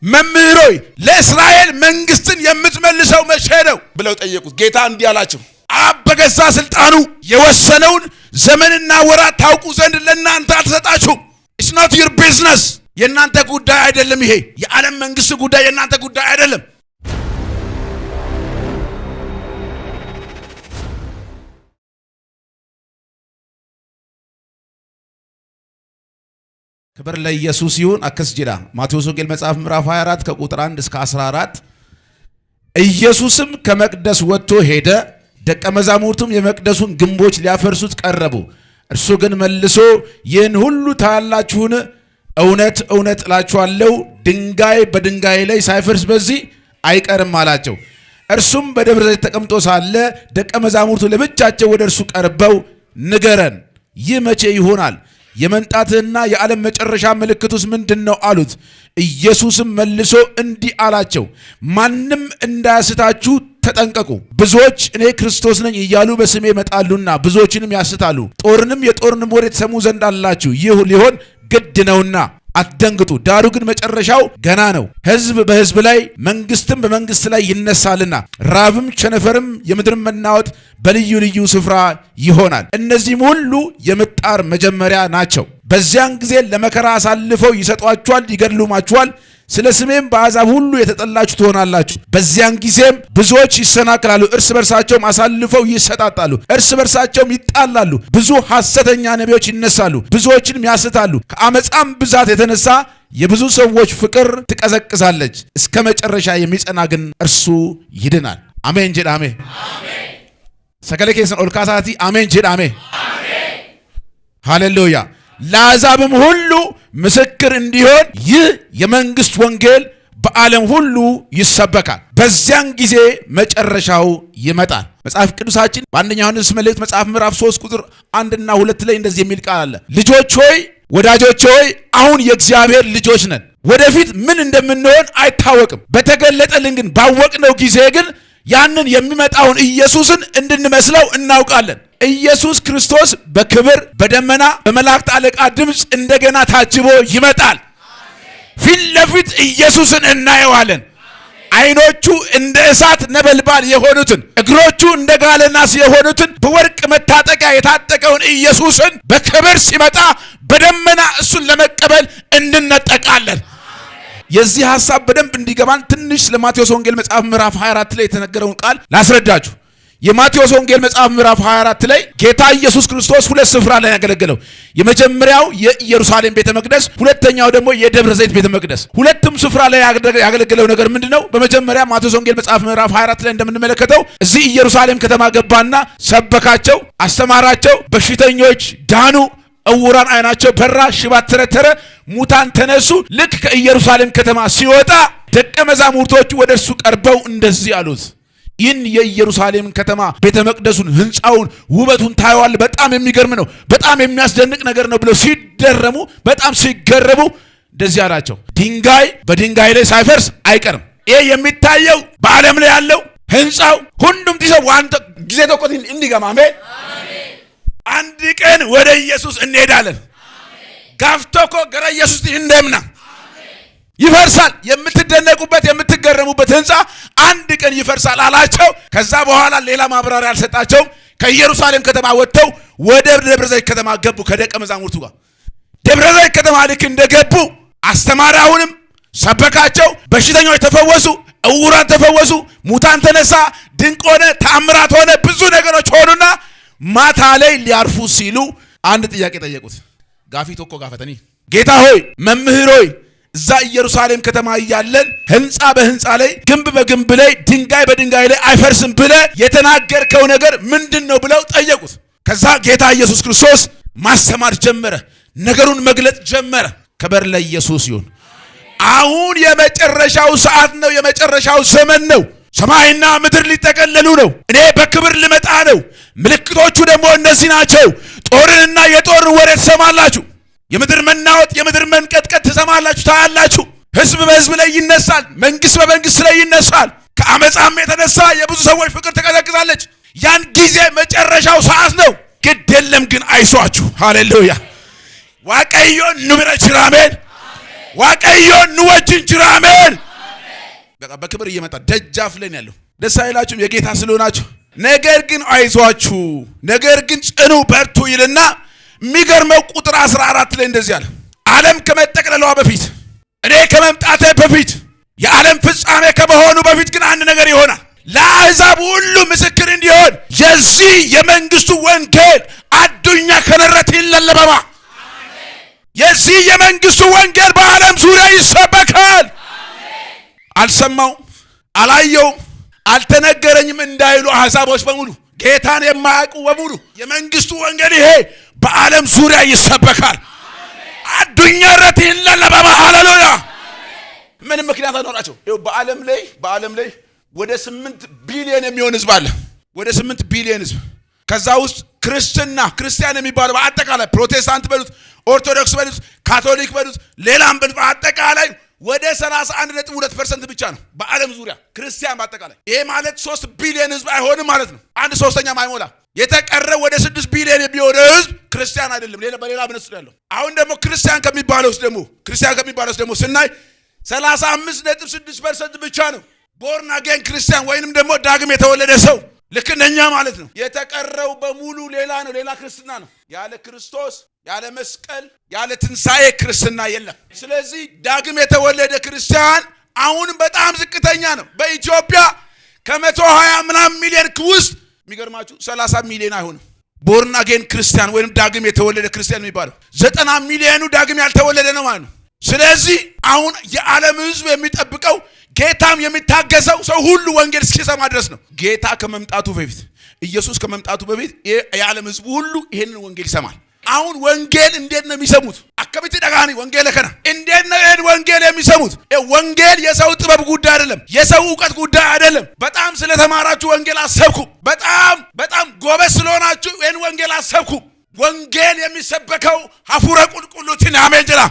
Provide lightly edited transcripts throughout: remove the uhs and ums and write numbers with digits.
መምህሮይ ለእስራኤል መንግስትን የምትመልሰው መቼ ነው ብለው ጠየቁት። ጌታ እንዲህ አላቸው፣ አብ በገዛ ስልጣኑ የወሰነውን ዘመንና ወራት ታውቁ ዘንድ ለእናንተ አልሰጣችሁም። It's not your business። የእናንተ ጉዳይ አይደለም። ይሄ የዓለም መንግስት ጉዳይ የእናንተ ጉዳይ አይደለም። ክብር ለኢየሱስ ይሁን። አከስጅዳ ማቴዎስ ወንጌል መጽሐፍ ምዕራፍ 24 ከቁጥር 1 እስከ 14 ኢየሱስም ከመቅደስ ወጥቶ ሄደ፣ ደቀ መዛሙርቱም የመቅደሱን ግንቦች ሊያፈርሱት ቀረቡ። እርሱ ግን መልሶ ይህን ሁሉ ታያላችሁን? እውነት እውነት እላችኋለሁ ድንጋይ በድንጋይ ላይ ሳይፈርስ በዚህ አይቀርም አላቸው። እርሱም በደብረ ዘይት ተቀምጦ ሳለ ደቀ መዛሙርቱ ለብቻቸው ወደ እርሱ ቀርበው ንገረን፣ ይህ መቼ ይሆናል? የመንጣትህና የዓለም መጨረሻ ምልክቱስ ምንድነው አሉት። ኢየሱስም መልሶ እንዲህ አላቸው፣ ማንም እንዳያስታችሁ ተጠንቀቁ። ብዙዎች እኔ ክርስቶስ ነኝ እያሉ በስሜ ይመጣሉና ብዙዎችንም ያስታሉ። ጦርንም የጦርንም ወሬ ትሰሙ ዘንድ አላችሁ። ይህ ሊሆን ግድ ነውና አትደንግጡ። ዳሩ ግን መጨረሻው ገና ነው። ሕዝብ በሕዝብ ላይ መንግስትም በመንግስት ላይ ይነሳልና ራብም ቸነፈርም የምድርም መናወጥ በልዩ ልዩ ስፍራ ይሆናል። እነዚህም ሁሉ የምጣር መጀመሪያ ናቸው። በዚያን ጊዜ ለመከራ አሳልፈው ይሰጧችኋል፣ ይገድሉማችኋል። ስለ ስሜም በአሕዛብ ሁሉ የተጠላችሁ ትሆናላችሁ። በዚያን ጊዜም ብዙዎች ይሰናከላሉ፣ እርስ በርሳቸውም አሳልፈው ይሰጣጣሉ፣ እርስ በርሳቸውም ይጣላሉ። ብዙ ሐሰተኛ ነቢዮች ይነሳሉ፣ ብዙዎችንም ያስታሉ። ከአመፃም ብዛት የተነሳ የብዙ ሰዎች ፍቅር ትቀዘቅዛለች። እስከ መጨረሻ የሚጸና ግን እርሱ ይድናል። አሜን ጀድ አሜን። ሰከለ ኬሰን ኦልካሳቲ አሜን ጀድ አሜን። ሃሌሉያ። ለአሕዛብም ሁሉ ምስክር እንዲሆን ይህ የመንግስት ወንጌል በዓለም ሁሉ ይሰበካል። በዚያን ጊዜ መጨረሻው ይመጣል። መጽሐፍ ቅዱሳችን በአንደኛ ዮሐንስ መልእክት መጽሐፍ ምዕራፍ 3 ቁጥር 1 እና 2 ላይ እንደዚህ የሚል ቃል አለ። ልጆች ሆይ ወዳጆች ሆይ አሁን የእግዚአብሔር ልጆች ነን። ወደፊት ምን እንደምንሆን አይታወቅም። በተገለጠልን ግን ባወቅነው ጊዜ ግን ያንን የሚመጣውን ኢየሱስን እንድንመስለው እናውቃለን። ኢየሱስ ክርስቶስ በክብር በደመና በመላእክት አለቃ ድምፅ እንደገና ታጅቦ ይመጣል። ፊት ለፊት ኢየሱስን እናየዋለን። ዓይኖቹ እንደ እሳት ነበልባል የሆኑትን እግሮቹ እንደ ጋለ ናስ የሆኑትን በወርቅ መታጠቂያ የታጠቀውን ኢየሱስን በክብር ሲመጣ በደመና እሱን ለመቀበል እንነጠቃለን። የዚህ ሐሳብ በደንብ እንዲገባን ትንሽ ለማቴዎስ ወንጌል መጽሐፍ ምዕራፍ 24 ላይ የተነገረውን ቃል ላስረዳችሁ። የማቴዎስ ወንጌል መጽሐፍ ምዕራፍ 24 ላይ ጌታ ኢየሱስ ክርስቶስ ሁለት ስፍራ ላይ ያገለገለው፣ የመጀመሪያው የኢየሩሳሌም ቤተ መቅደስ፣ ሁለተኛው ደግሞ የደብረ ዘይት ቤተ መቅደስ። ሁለቱም ስፍራ ላይ ያገለገለው ነገር ምንድነው? በመጀመሪያ ማቴዎስ ወንጌል መጽሐፍ ምዕራፍ 24 ላይ እንደምንመለከተው እዚህ ኢየሩሳሌም ከተማ ገባና ሰበካቸው፣ አስተማራቸው፣ በሽተኞች ዳኑ፣ እውራን አይናቸው በራ፣ ሽባት ተረተረ፣ ሙታን ተነሱ። ልክ ከኢየሩሳሌም ከተማ ሲወጣ ደቀ መዛሙርቶቹ ወደ እርሱ ቀርበው እንደዚህ አሉት፣ ይህን የኢየሩሳሌም ከተማ ቤተ መቅደሱን፣ ህንፃውን፣ ውበቱን ታየዋል፣ በጣም የሚገርም ነው፣ በጣም የሚያስደንቅ ነገር ነው ብለው ሲደረሙ፣ በጣም ሲገረሙ እንደዚህ አላቸው፣ ድንጋይ በድንጋይ ላይ ሳይፈርስ አይቀርም። ይሄ የሚታየው በዓለም ላይ ያለው ህንፃው ሁሉም ጊዜ ተቆጥ እንዲገማሜ አንድ ቀን ወደ ኢየሱስ እንሄዳለን። ጋፍቶኮ ገረ ኢየሱስ እንደምና ይፈርሳል። የምትደነቁበት የምትገረሙበት ህንፃ አንድ ቀን ይፈርሳል አላቸው። ከዛ በኋላ ሌላ ማብራሪያ አልሰጣቸውም። ከኢየሩሳሌም ከተማ ወጥተው ወደ ደብረ ዘይት ከተማ ገቡ ከደቀ መዛሙርቱ ጋር። ደብረ ዘይት ከተማ ልክ እንደገቡ አስተማሪ፣ አሁንም ሰበካቸው። በሽተኞች ተፈወሱ፣ እውራን ተፈወሱ፣ ሙታን ተነሳ፣ ድንቅ ሆነ፣ ተአምራት ሆነ፣ ብዙ ነገሮች ሆኑና ማታ ላይ ሊያርፉ ሲሉ አንድ ጥያቄ ጠየቁት። ጋፊት እኮ ጋፈተኒ ጌታ ሆይ መምህር ሆይ እዛ ኢየሩሳሌም ከተማ እያለን ህንፃ በህንፃ ላይ ግንብ በግንብ ላይ ድንጋይ በድንጋይ ላይ አይፈርስም ብለ የተናገርከው ነገር ምንድነው ብለው ጠየቁት። ከዛ ጌታ ኢየሱስ ክርስቶስ ማስተማር ጀመረ፣ ነገሩን መግለጥ ጀመረ። ክብር ለኢየሱስ ይሁን። አሁን የመጨረሻው ሰዓት ነው፣ የመጨረሻው ዘመን ነው። ሰማይና ምድር ሊጠቀለሉ ነው። እኔ በክብር ልመጣ ነው። ምልክቶቹ ደግሞ እነዚህ ናቸው። ጦርንና የጦርን ወሬ ትሰማላችሁ። የምድር መናወጥ፣ የምድር መንቀጥቀጥ ትሰማላችሁ፣ ታያላችሁ። ህዝብ በህዝብ ላይ ይነሳል፣ መንግስት በመንግስት ላይ ይነሳል። ከአመፃም የተነሳ የብዙ ሰዎች ፍቅር ትቀዘቅዛለች። ያን ጊዜ መጨረሻው ሰዓት ነው። ግድ የለም ግን አይሷችሁ። ሃሌሉያ ዋቀዮ ንብረ ችራሜን ዋቀዮን ንወጅን ጅራሜን በቃ በክብር እየመጣ ደጃፍ ላይ ያለው ደስ አይላችሁም? የጌታ ስለሆናችሁ። ነገር ግን አይዟችሁ፣ ነገር ግን ጽኑ በርቱ ይልና የሚገርመው ቁጥር 14 ላይ እንደዚህ አለ። ዓለም ከመጠቅለሏ በፊት እኔ ከመምጣቴ በፊት የዓለም ፍጻሜ ከመሆኑ በፊት ግን አንድ ነገር ይሆናል። ለአሕዛብ ሁሉ ምስክር እንዲሆን የዚህ የመንግስቱ ወንጌል አዱኛ ከነረት ይለለበማ የዚህ የመንግስቱ ወንጌል በዓለም ዙሪያ ይሰበካል። አልሰማውም፣ አላየውም፣ አልተነገረኝም እንዳይሉ አሕዛቦች በሙሉ ጌታን የማያውቁ በሙሉ የመንግስቱ ወንጌል ይሄ በዓለም ዙሪያ ይሰበካል። አዱኛ ረት ይለለበማ ሃሌሉያ። ምን ምክንያት አኖራቸው? ይኸው በዓለም ላይ ወደ 8 ቢሊዮን የሚሆን ህዝብ አለ። ወደ 8 ቢሊዮን ህዝብ። ከዛ ውስጥ ክርስቲያን የሚባለው በአጠቃላይ ፕሮቴስታንት በሉት፣ ኦርቶዶክስ በሉት፣ ካቶሊክ በሉት፣ ሌላም በሉት በአጠቃላይ ወደ 31.2% ብቻ ነው በዓለም ዙሪያ ክርስቲያን በአጠቃላይ። ይሄ ማለት 3 ቢሊዮን ህዝብ አይሆንም ማለት ነው። 1/3 አይሞላ። የተቀረው ወደ 6 ቢሊዮን የሚሆን ህዝብ ክርስቲያን አይደለም፣ በሌላ እምነት ውስጥ ያለው። አሁን ደግሞ ክርስቲያን ከሚባለው ውስጥ ደግሞ ስናይ 35.6% ብቻ ነው ቦርን አጌን ክርስቲያን ወይንም ደግሞ ዳግም የተወለደ ሰው ልክ እንደኛ ማለት ነው። የተቀረው በሙሉ ሌላ ነው፣ ሌላ ክርስትና ነው። ያለ ክርስቶስ፣ ያለ መስቀል፣ ያለ ትንሣኤ ክርስትና የለም። ስለዚህ ዳግም የተወለደ ክርስቲያን አሁን በጣም ዝቅተኛ ነው። በኢትዮጵያ ከ120 ምናምን ሚሊዮን ውስጥ የሚገርማችሁ 30 ሚሊዮን አይሆንም ቦርን አጌን ክርስቲያን ወይንም ዳግም የተወለደ ክርስቲያን የሚባለው። 90 ሚሊዮኑ ዳግም ያልተወለደ ነው ማለት ነው። ስለዚህ አሁን የዓለም ህዝብ የሚጠብቀው ጌታም የሚታገሰው ሰው ሁሉ ወንጌል እስኪሰማ ድረስ ነው። ጌታ ከመምጣቱ በፊት ኢየሱስ ከመምጣቱ በፊት የዓለም ህዝብ ሁሉ ይሄንን ወንጌል ይሰማል። አሁን ወንጌል እንዴት ነው የሚሰሙት? አከቢት ደጋኒ ወንጌል ከና እንዴት ነው ይሄን ወንጌል የሚሰሙት? ወንጌል የሰው ጥበብ ጉዳይ አይደለም፣ የሰው ዕውቀት ጉዳይ አይደለም። በጣም ስለተማራችሁ ወንጌል አሰብኩ፣ በጣም ጎበዝ ስለሆናችሁ ይሄን ወንጌል አሰብኩ። ወንጌል የሚሰበከው ሀፉረ ቁልቁሉትን አሜንጀላ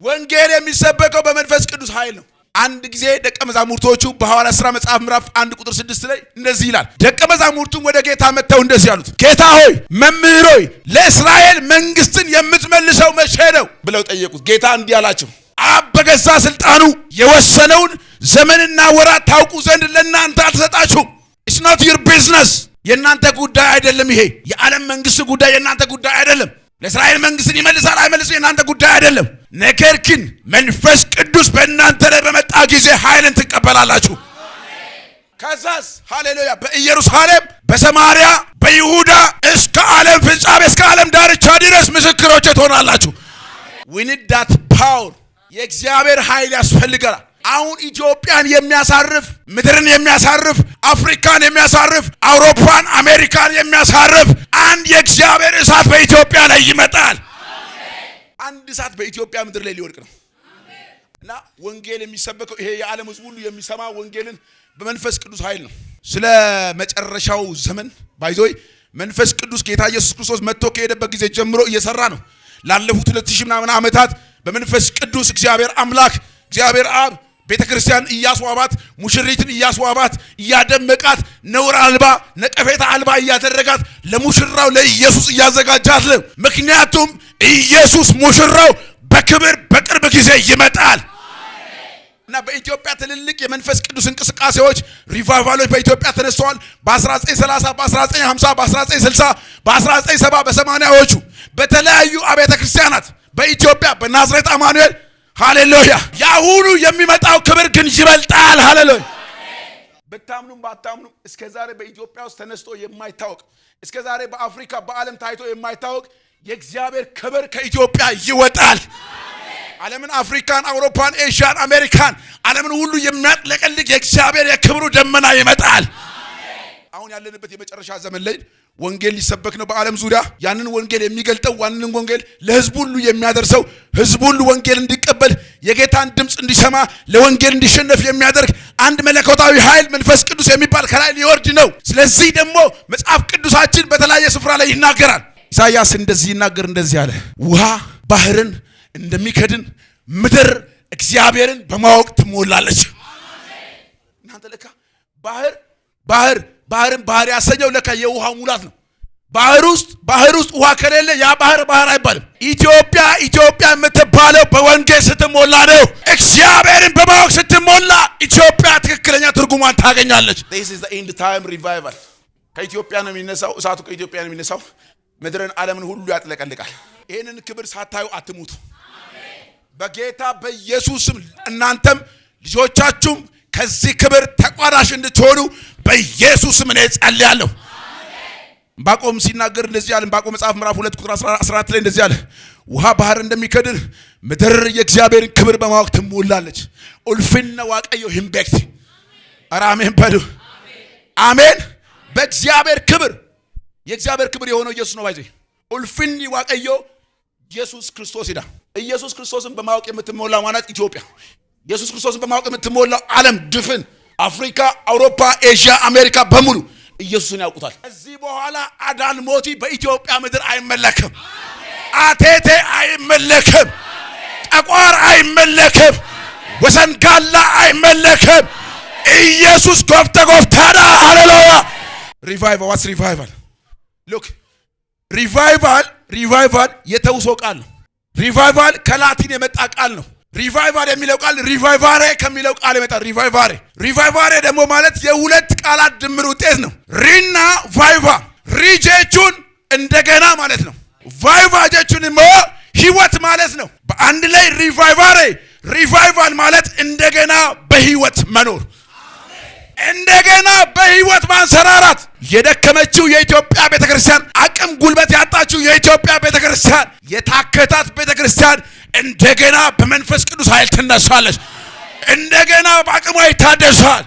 ወንጌል የሚሰበከው በመንፈስ ቅዱስ ኃይል ነው። አንድ ጊዜ ደቀ መዛሙርቶቹ በሐዋርያት ሥራ መጽሐፍ ምዕራፍ 1 ቁጥር 6 ላይ እንደዚህ ይላል። ደቀ መዛሙርቱም ወደ ጌታ መጥተው እንደዚህ ያሉት፣ ጌታ ሆይ መምህር ሆይ ለእስራኤል መንግስትን የምትመልሰው መቼ ነው ብለው ጠየቁት። ጌታ እንዲህ አላቸው፣ አብ በገዛ ስልጣኑ የወሰነውን ዘመንና ወራት ታውቁ ዘንድ ለእናንተ አልሰጣችሁም። ኢትስ ኖት ዩር ቢዝነስ። የእናንተ ጉዳይ አይደለም። ይሄ የዓለም መንግስት ጉዳይ የእናንተ ጉዳይ አይደለም። ለእስራኤል መንግስትን ይመልሳል አይመልስም የእናንተ ጉዳይ አይደለም። ነገር ግን መንፈስ ቅዱስ በእናንተ ላይ በመጣ ጊዜ ኃይልን ትቀበላላችሁ። ከዛስ ሃሌሉያ በኢየሩሳሌም፣ በሰማርያ፣ በይሁዳ እስከ ዓለም ፍጻሜ እስከ ዓለም ዳርቻ ድረስ ምስክሮች ትሆናላችሁ። we need that power። የእግዚአብሔር ኃይል ያስፈልገናል። አሁን ኢትዮጵያን የሚያሳርፍ፣ ምድርን የሚያሳርፍ፣ አፍሪካን የሚያሳርፍ፣ አውሮፓን አሜሪካን የሚያሳርፍ አንድ የእግዚአብሔር እሳት በኢትዮጵያ ላይ ይመጣል። አንድ እሳት በኢትዮጵያ ምድር ላይ ሊወድቅ ነው እና ወንጌል የሚሰበከው ይሄ የዓለም ሕዝብ ሁሉ የሚሰማ ወንጌልን በመንፈስ ቅዱስ ኃይል ነው። ስለ መጨረሻው ዘመን ባይዞይ መንፈስ ቅዱስ ጌታ ኢየሱስ ክርስቶስ መጥቶ ከሄደበት ጊዜ ጀምሮ እየሰራ ነው። ላለፉት 2000 ምናምን ዓመታት በመንፈስ ቅዱስ እግዚአብሔር አምላክ እግዚአብሔር አብ ቤተክርስቲያን እያስዋባት፣ ሙሽሪትን እያስዋባት፣ እያደመቃት፣ ነውር አልባ ነቀፌታ አልባ እያደረጋት ለሙሽራው ለኢየሱስ እያዘጋጃት ነው። ምክንያቱም ኢየሱስ ሙሽራው በክብር በቅርብ ጊዜ ይመጣል እና በኢትዮጵያ ትልልቅ የመንፈስ ቅዱስ እንቅስቃሴዎች ሪቫይቫሎች በኢትዮጵያ ተነስተዋል። በ1930 በ1950 በ1960 በ1970 በ80ዎቹ በተለያዩ አብያተ ክርስቲያናት በኢትዮጵያ በናዝሬት አማኑኤል ሃሌሉያ። ያሁኑ የሚመጣው ክብር ግን ይበልጣል። ሃሌሉያ። በታምኑም ባታምኑም እስከዛሬ በኢትዮጵያ ውስጥ ተነስቶ የማይታወቅ እስከዛሬ በአፍሪካ በዓለም ታይቶ የማይታወቅ የእግዚአብሔር ክብር ከኢትዮጵያ ይወጣል። ዓለምን፣ አፍሪካን፣ አውሮፓን፣ ኤዥያን፣ አሜሪካን ዓለምን ሁሉ የሚያጥለቀልቅ የእግዚአብሔር የክብሩ ደመና ይመጣል። አሁን ያለንበት የመጨረሻ ዘመን ላይ ወንጌል ሊሰበክ ነው በዓለም ዙሪያ። ያንን ወንጌል የሚገልጠው ዋንን ወንጌል ለህዝብ ሁሉ የሚያደርሰው ህዝብ ሁሉ ወንጌል እንዲቀበል የጌታን ድምጽ እንዲሰማ ለወንጌል እንዲሸነፍ የሚያደርግ አንድ መለኮታዊ ኃይል መንፈስ ቅዱስ የሚባል ከላይ ሊወርድ ነው። ስለዚህ ደግሞ መጽሐፍ ቅዱሳችን በተለያየ ስፍራ ላይ ይናገራል። ኢሳይያስ እንደዚህ ይናገር፣ እንደዚህ አለ፣ ውሃ ባህርን እንደሚከድን ምድር እግዚአብሔርን በማወቅ ትሞላለች። እናንተ ለካ ባህርን ባህር ያሰኘው ለካ የውሃ ሙላት ነው። ባህር ውስጥ ውሃ ከሌለ ያ ባህር አይባልም። ኢትዮጵያ የምትባለው በወንጌል ስትሞላ ነው። እግዚአብሔርን በማወቅ ስትሞላ ኢትዮጵያ ትክክለኛ ትርጉሟን ታገኛለች። This is the end time revival። ከኢትዮጵያ ነው የሚነሳው እሳቱ፣ ከኢትዮጵያ ነው የሚነሳው። ምድርን ዓለምን ሁሉ ያጥለቀልቃል። ይሄንን ክብር ሳታዩ አትሙቱ። በጌታ በኢየሱስም እናንተም ልጆቻችሁም ከዚህ ክብር ተቋዳሽ እንድትሆኑ በኢየሱስም እኔ ጸልያለሁ። ዕንባቆም ሲናገር እንደዚህ አለ። ዕንባቆም መጽሐፍ ምዕራፍ 2 ቁጥር 14 ላይ እንደዚህ አለ። ውሃ ባህር እንደሚከድን ምድር የእግዚአብሔርን ክብር በማወቅ ትሞላለች። ኡልፍነ ዋቀዮ ህምቤክት አራሜን በሉ አሜን። በእግዚአብሔር ክብር የእግዚአብሔር ክብር የሆነው ኢየሱስ ነው። ባይዘ ኡልፍኒ ዋቀዮ ኢየሱስ ክርስቶስ ይዳ ኢየሱስ ክርስቶስን በማወቅ የምትሞላ ማለት ኢትዮጵያ፣ ኢየሱስ ክርስቶስን በማወቅ የምትሞላ ዓለም ድፍን አፍሪካ፣ አውሮፓ፣ ኤዥያ፣ አሜሪካ በሙሉ ኢየሱስን ያውቁታል። ከዚህ በኋላ አዳል ሞቲ በኢትዮጵያ ምድር አይመለክም። አቴቴ አይመለክም። ጠቋር አይመለክም። ወሰንጋላ አይመለክም። ኢየሱስ ጎፍታዳ ሃሌሉያ። ሪቫይቫል ሉክ ሪቫይቫል የተውሶ ቃል ነው። ሪቫይቫል ከላቲን የመጣ ቃል ነው። ሪቫይቫል የሚለው ቃል ሪቫይቫሬ ከሚለው ቃል የመጣ ሪቫይቫሬ ደግሞ ማለት የሁለት ቃላት ድምር ውጤት ነው። ሪና ቫይቫ ሪጄቹን እንደገና ማለት ነው። ቫይቫ ጄቹን ህይወት ማለት ነው። በአንድ ላይ ሪቫይቫል ማለት እንደገና በህይወት መኖር፣ እንደገና በህይወት ማንሰራራት። የደከመችው የኢትዮጵያ ቤተክርስቲያን፣ አቅም ጉልበት ያጣችው የኢትዮጵያ ቤተክርስቲያን፣ የታከታት ቤተክርስቲያን እንደገና በመንፈስ ቅዱስ ኃይል ትነሳለች። እንደገና በአቅሟ ይታደሳል።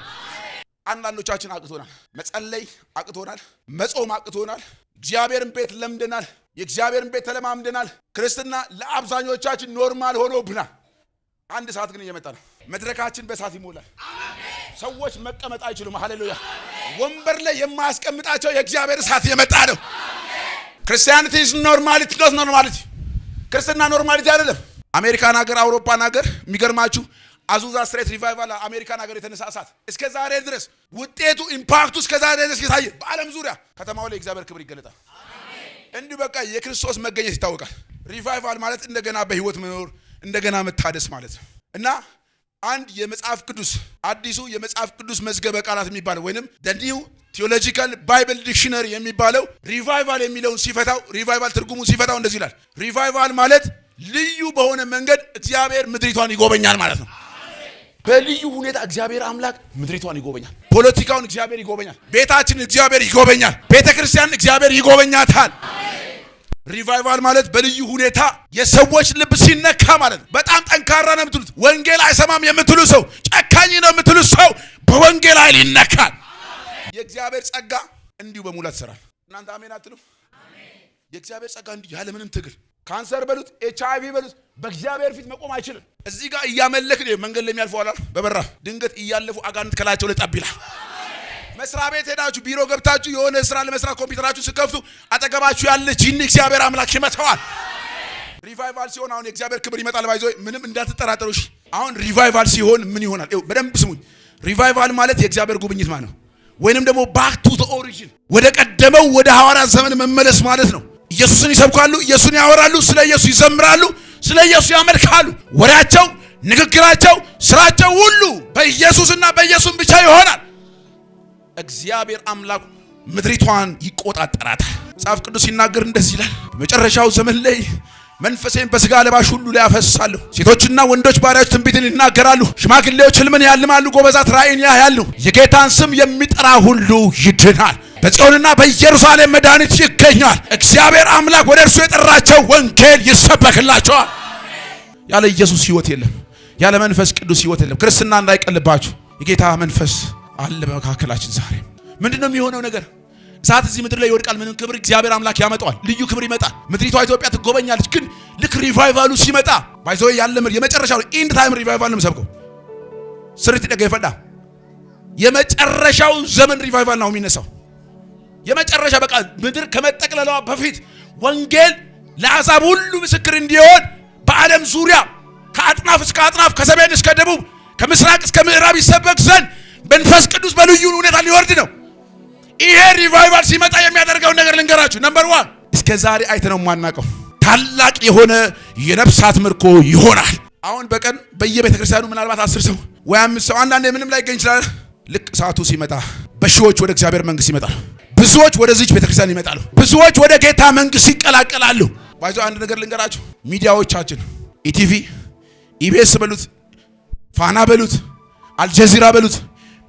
አንዳንዶቻችን አቅቶናል፣ መጸለይ አቅቶናል፣ መጾም አቅቶናል፣ እግዚአብሔርን ቤት ለምደናል፣ የእግዚአብሔርን ቤት ተለማምደናል። ክርስትና ለአብዛኞቻችን ኖርማል ሆኖብናል። አንድ ሰዓት ግን እየመጣ ነው። መድረካችን በእሳት ይሞላል። ሰዎች መቀመጥ አይችሉም። ሃሌሉያ። ወንበር ላይ የማያስቀምጣቸው የእግዚአብሔር እሳት የመጣ ነው። ክርስቲያኒቲ ኢዝ ኖርማሊቲ ኖት ኖርማሊቲ። ክርስትና ኖርማሊቲ አይደለም። አሜሪካን ሀገር፣ አውሮፓን ሀገር የሚገርማችሁ አዙዛ ስትሬት ሪቫይቫል አሜሪካን ሀገር የተነሳ እሳት እስከ ዛሬ ድረስ ውጤቱ ኢምፓክቱ እስከ ዛሬ ድረስ የታየ በዓለም ዙሪያ ከተማው ላይ እግዚአብሔር ክብር ይገለጣል። እንዲሁ በቃ የክርስቶስ መገኘት ይታወቃል። ሪቫይቫል ማለት እንደገና በህይወት መኖር፣ እንደገና መታደስ ማለት ነው። እና አንድ የመጽሐፍ ቅዱስ አዲሱ የመጽሐፍ ቅዱስ መዝገበ ቃላት የሚባለው ወይንም the new theological bible dictionary የሚባለው ሪቫይቫል የሚለውን ሲፈታው፣ ሪቫይቫል ትርጉሙን ሲፈታው እንደዚህ ይላል። ሪቫይቫል ማለት ልዩ በሆነ መንገድ እግዚአብሔር ምድሪቷን ይጎበኛል ማለት ነው። በልዩ ሁኔታ እግዚአብሔር አምላክ ምድሪቷን ይጎበኛል። ፖለቲካውን እግዚአብሔር ይጎበኛል። ቤታችንን እግዚአብሔር ይጎበኛል። ቤተክርስቲያንን እግዚአብሔር ይጎበኛታል። ሪቫይቫል ማለት በልዩ ሁኔታ የሰዎች ልብ ሲነካ ማለት ነው። በጣም ጠንካራ ነው የምትሉት ወንጌል አይሰማም የምትሉ ሰው፣ ጨካኝ ነው የምትሉ ሰው በወንጌል ኃይል ይነካል። የእግዚአብሔር ጸጋ እንዲሁ በሙላት ይሰራል። እናንተ አሜን አትሉ? የእግዚአብሔር ጸጋ እንዲሁ ያለ ምንም ትግል ካንሰር በሉት HIV በሉት በእግዚአብሔር ፊት መቆም አይችልም። እዚህ ጋር እያመለክን መንገድ ላይ የሚያልፈው አላል በበራ ድንገት እያለፉ አጋንንት ከላቸው ላይ ጠብ ይላል። መስሪያ ቤት ሄዳችሁ ቢሮ ገብታችሁ የሆነ ስራ ለመስራት ኮምፒውተራችሁ ስከፍቱ አጠገባችሁ ያለ ጂኒ እግዚአብሔር አምላክ ይመታዋል። ሪቫይቫል ሲሆን አሁን የእግዚአብሔር ክብር ይመጣል። ባይዞ ምንም እንዳትጠራጠሩ። አሁን ሪቫይቫል ሲሆን ምን ይሆናል? በደንብ ስሙኝ። ሪቫይቫል ማለት የእግዚአብሔር ጉብኝት ማለት ነው። ወይንም ደግሞ ባክ ቱ ዘ ኦሪጂን ወደ ቀደመው ወደ ሐዋርያት ዘመን መመለስ ማለት ነው። ኢየሱስን ይሰብካሉ፣ ኢየሱስን ያወራሉ፣ ስለ ኢየሱስ ይዘምራሉ፣ ስለ ኢየሱስ ያመልካሉ። ወሬያቸው፣ ንግግራቸው፣ ስራቸው ሁሉ በኢየሱስና በኢየሱስ ብቻ ይሆናል። እግዚአብሔር አምላክ ምድሪቷን ይቆጣጠራታል። መጽሐፍ ቅዱስ ሲናገር እንደዚህ ይላል፣ በመጨረሻው ዘመን ላይ መንፈሴን በስጋ ለባሽ ሁሉ ላይ አፈሳለሁ። ሴቶችና ወንዶች ባሪያዎች ትንቢትን ይናገራሉ፣ ሽማግሌዎች ሕልምን ያልማሉ፣ ጎበዛት ራእይን ያያሉ። የጌታን ስም የሚጠራ ሁሉ ይድናል። በጽዮንና በኢየሩሳሌም መድኃኒት ይገኛል። እግዚአብሔር አምላክ ወደ እርሱ የጠራቸው ወንጌል ይሰበክላቸዋል። ያለ ኢየሱስ ሕይወት የለም። ያለ መንፈስ ቅዱስ ሕይወት የለም። ክርስትና እንዳይቀልባችሁ የጌታ መንፈስ አለ በመካከላችን። ዛሬ ምንድነው የሚሆነው ነገር? እሳት እዚህ ምድር ላይ ይወድቃል። ምንም ክብር እግዚአብሔር አምላክ ያመጣዋል። ልዩ ክብር ይመጣል። ምድሪቷ ኢትዮጵያ ትጎበኛለች። ግን ልክ ሪቫይቫሉ ሲመጣ ባይዘው ያለ የመጨረሻው ኢንድ ታይም ሪቫይቫል ነው የምሰብከው። ስሪት ደገ ይፈዳ የመጨረሻው ዘመን ሪቫይቫል ነው የሚነሳው። የመጨረሻ በቃ ምድር ከመጠቅለሏ በፊት ወንጌል ለአሕዛብ ሁሉ ምስክር እንዲሆን በዓለም ዙሪያ ከአጥናፍ እስከ አጥናፍ ከሰሜን እስከ ደቡብ ከምስራቅ እስከ ምዕራብ ይሰበክ ዘንድ መንፈስ ቅዱስ በልዩ ሁኔታ ሊወርድ ነው። ይሄ ሪቫይቫል ሲመጣ የሚያደርገውን ነገር ልንገራችሁ። ነምበር 1 እስከ ዛሬ አይተነው ማናቀው ታላቅ የሆነ የነፍሳት ምርኮ ይሆናል። አሁን በቀን በየቤተ ክርስቲያኑ ምናልባት 10 ሰው ወይ 5 ሰው አንዳንዴ ምንም ላይ ይገኝ ይችላል። ልክ ሰዓቱ ሲመጣ በሺዎች ወደ እግዚአብሔር መንግስት ይመጣሉ። ብዙዎች ወደዚች ቤተ ክርስቲያን ይመጣሉ። ብዙዎች ወደ ጌታ መንግስት ይቀላቀላሉ። ባይዞ አንድ ነገር ልንገራችሁ። ሚዲያዎቻችን ኢቲቪ፣ ኢቢኤስ በሉት፣ ፋና በሉት፣ አልጀዚራ በሉት፣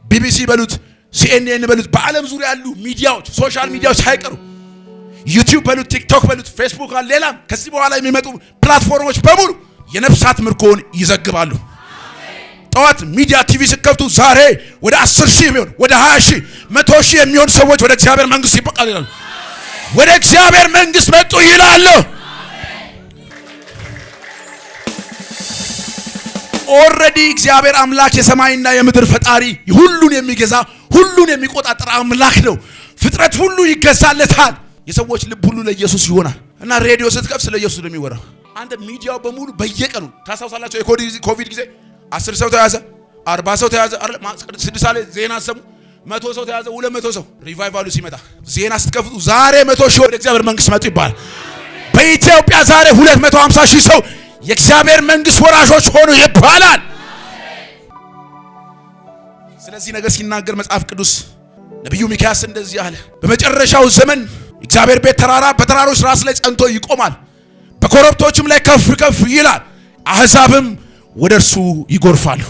ቢቢሲ በሉት፣ ሲኤንኤን በሉት፣ በዓለም ዙሪያ ያሉ ሚዲያዎች ሶሻል ሚዲያዎች ሳይቀሩ ዩቲዩብ በሉት፣ ቲክቶክ በሉት፣ ፌስቡክ አለ፣ ሌላም ከዚህ በኋላ የሚመጡ ፕላትፎርሞች በሙሉ የነፍሳት ምርኮን ይዘግባሉ። ጠዋት ሚዲያ ቲቪ ሲከፍቱ ዛሬ ወደ 10,000 የሚሆን ወደ 20,000 100,000 የሚሆን ሰዎች ወደ እግዚአብሔር መንግስት ይበቃሉ ይላሉ። ወደ እግዚአብሔር መንግስት መጡ ይላሉ። ኦልሬዲ እግዚአብሔር አምላክ የሰማይና የምድር ፈጣሪ ሁሉን የሚገዛ ሁሉን የሚቆጣጠር አምላክ ነው። ፍጥረት ሁሉ ይገዛለታል። የሰዎች ልብ ሁሉ ለኢየሱስ ይሆናል እና ሬዲዮ ስትከፍት ስለ ኢየሱስ ነው የሚወራው። አንተ ሚዲያው በሙሉ በየቀኑ ታሳውሳላችሁ። የኮቪድ ጊዜ 10 ሰው ተያዘ፣ 40 ሰው ተያዘ አይደል? 6 ሳለ ዜና ሰሙ 100 ሰው ተያዘ፣ 200 ሰው። ሪቫይቫሉ ሲመጣ ዜና ስትከፍቱ ዛሬ 100,000 ወደ እግዚአብሔር መንግስት መጡ ይባላል። በኢትዮጵያ ዛሬ 250,000 ሰው የእግዚአብሔር መንግስት ወራሾች ሆኑ ይባላል። ስለዚህ ነገር ሲናገር መጽሐፍ ቅዱስ ነብዩ ሚክያስ እንደዚህ አለ፣ በመጨረሻው ዘመን እግዚአብሔር ቤት ተራራ በተራሮች ራስ ላይ ጸንቶ ይቆማል፣ በኮረብቶችም ላይ ከፍ ከፍ ይላል፣ አሕዛብም ወደ እርሱ ይጎርፋሉ።